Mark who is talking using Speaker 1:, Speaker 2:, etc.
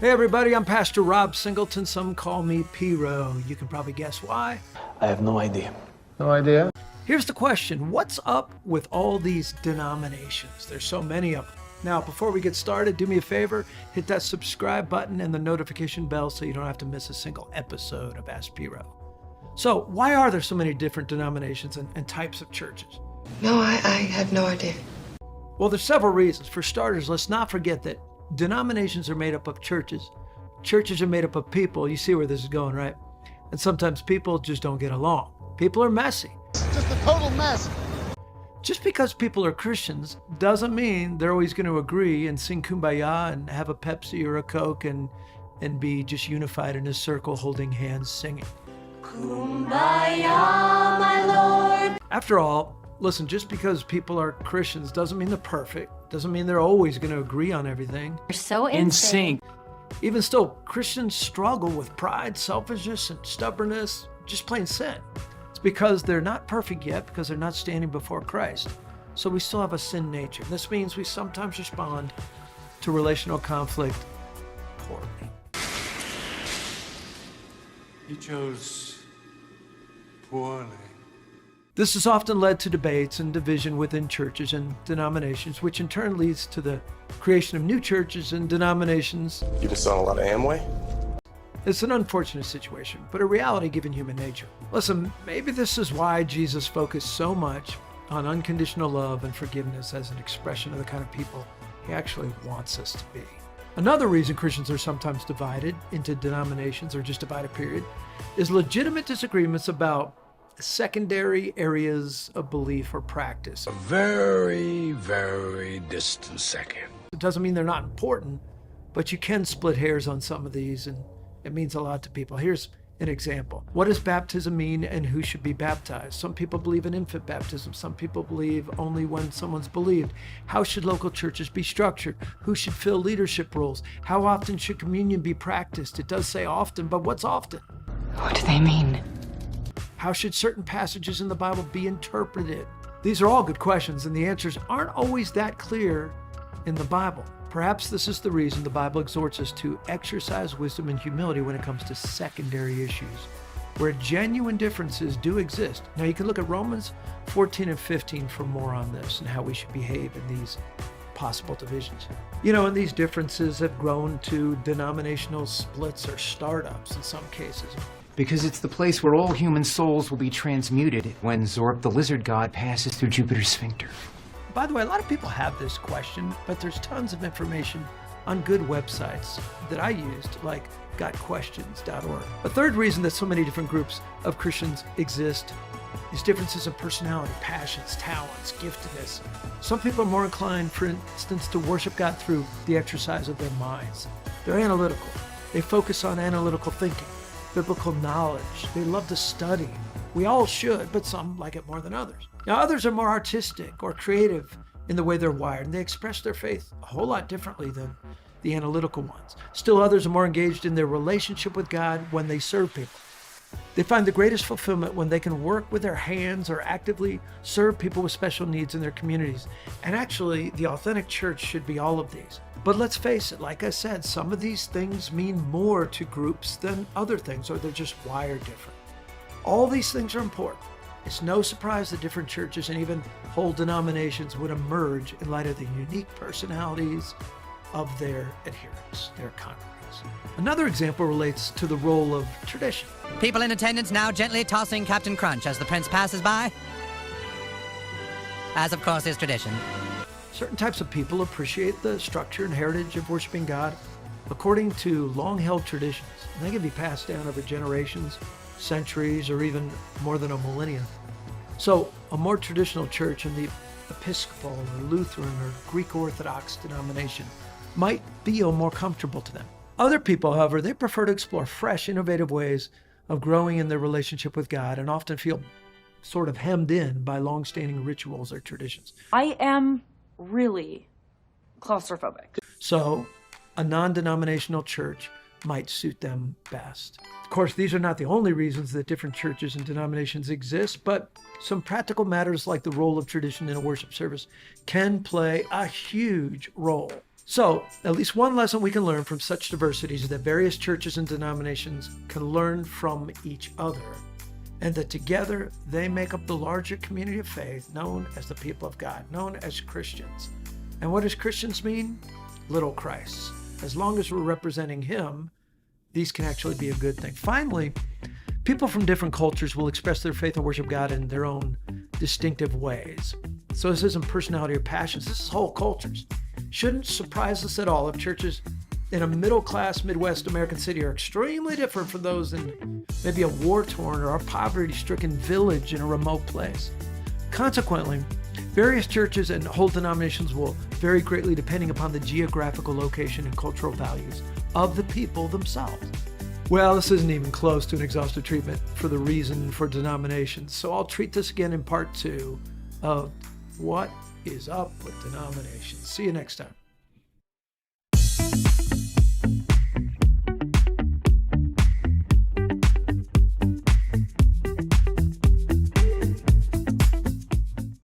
Speaker 1: Hey everybody, I'm Pastor Rob Singleton. Some call me P-Ro. You can probably guess why.
Speaker 2: I have no idea.
Speaker 3: No idea?
Speaker 1: Here's the question. What's up with all these denominations? There's so many of them. Now, before we get started, do me a favor, hit that subscribe button and the notification bell so you don't have to miss a single episode of Ask P-Ro. So why are there so many different denominations and types of churches?
Speaker 4: No, I have no idea.
Speaker 1: Well, there's several reasons. For starters, let's not forget that denominations are made up of churches. Churches are made up of people. You see where this is going, right? And sometimes people just don't get along. People are messy.
Speaker 3: It's just a total mess.
Speaker 1: Just because people are Christians doesn't mean they're always going to agree and sing Kumbaya and have a Pepsi or a Coke and be just unified in a circle holding hands singing.
Speaker 5: Kumbaya, my Lord.
Speaker 1: After all, listen, just because people are Christians doesn't mean they're perfect. Doesn't mean they're always going to agree on everything.
Speaker 5: You're so in sync.
Speaker 1: Even still, Christians struggle with pride, selfishness, and stubbornness, just plain sin. It's because they're not perfect yet, because they're not standing before Christ. So we still have a sin nature. This means we sometimes respond to relational conflict poorly.
Speaker 6: He chose poorly.
Speaker 1: This has often led to debates and division within churches and denominations, which in turn leads to the creation of new churches and denominations.
Speaker 7: You've been selling a lot of Amway?
Speaker 1: It's an unfortunate situation, but a reality given human nature. Listen, maybe this is why Jesus focused so much on unconditional love and forgiveness as an expression of the kind of people he actually wants us to be. Another reason Christians are sometimes divided into denominations, or just divided period, is legitimate disagreements about secondary areas of belief or practice.
Speaker 8: A very, very distant second.
Speaker 1: It doesn't mean they're not important, but you can split hairs on some of these, and it means a lot to people. Here's an example. What does baptism mean and who should be baptized? Some people believe in infant baptism. Some people believe only when someone's believed. How should local churches be structured? Who should fill leadership roles? How often should communion be practiced? It does say often, but what's often?
Speaker 5: What do they mean?
Speaker 1: How should certain passages in the Bible be interpreted? These are all good questions, and the answers aren't always that clear in the Bible. Perhaps this is the reason the Bible exhorts us to exercise wisdom and humility when it comes to secondary issues, where genuine differences do exist. Now, you can look at Romans 14 and 15 for more on this and how we should behave in these possible divisions. You know, and these differences have grown to denominational splits or startups in some cases.
Speaker 9: Because it's the place where all human souls will be transmuted when Zorp the lizard god passes through Jupiter's sphincter.
Speaker 1: By the way, a lot of people have this question, but there's tons of information on good websites that I used, like gotquestions.org. A third reason that so many different groups of Christians exist is differences in personality, passions, talents, giftedness. Some people are more inclined, for instance, to worship God through the exercise of their minds. They're analytical. They focus on analytical thinking, biblical knowledge. They love to study. We all should, but some like it more than others. Now, others are more artistic or creative in the way they're wired, and they express their faith a whole lot differently than the analytical ones. Still, others are more engaged in their relationship with God when they serve people. They find the greatest fulfillment when they can work with their hands or actively serve people with special needs in their communities. And actually, the authentic church should be all of these. But let's face it, like I said, some of these things mean more to groups than other things, or they're just wired different. All these things are important. It's no surprise that different churches and even whole denominations would emerge in light of the unique personalities of their adherents, their congregants. Another example relates to the role of tradition.
Speaker 10: People in attendance now gently tossing Captain Crunch as the prince passes by. As of course is tradition.
Speaker 1: Certain types of people appreciate the structure and heritage of worshiping God according to long-held traditions. And they can be passed down over generations, centuries, or even more than a millennia. So a more traditional church in the Episcopal or Lutheran or Greek Orthodox denomination might feel more comfortable to them. Other people, however, they prefer to explore fresh, innovative ways of growing in their relationship with God and often feel sort of hemmed in by long-standing rituals or traditions.
Speaker 11: I am really claustrophobic.
Speaker 1: So a non-denominational church might suit them best. Of course, these are not the only reasons that different churches and denominations exist, but some practical matters like the role of tradition in a worship service can play a huge role. So, at least one lesson we can learn from such diversities is that various churches and denominations can learn from each other, and that together they make up the larger community of faith known as the people of God, known as Christians. And what does Christians mean? Little Christs. As long as we're representing Him, these can actually be a good thing. Finally, people from different cultures will express their faith and worship God in their own distinctive ways. So this isn't personality or passions, this is whole cultures. Shouldn't surprise us at all if churches in a middle-class Midwest American city are extremely different from those in maybe a war-torn or a poverty-stricken village in a remote place. Consequently, various churches and whole denominations will vary greatly depending upon the geographical location and cultural values of the people themselves. Well, this isn't even close to an exhaustive treatment for the reason for denominations, so I'll treat this again in part 2 of What is Up with Denominations. See you next time.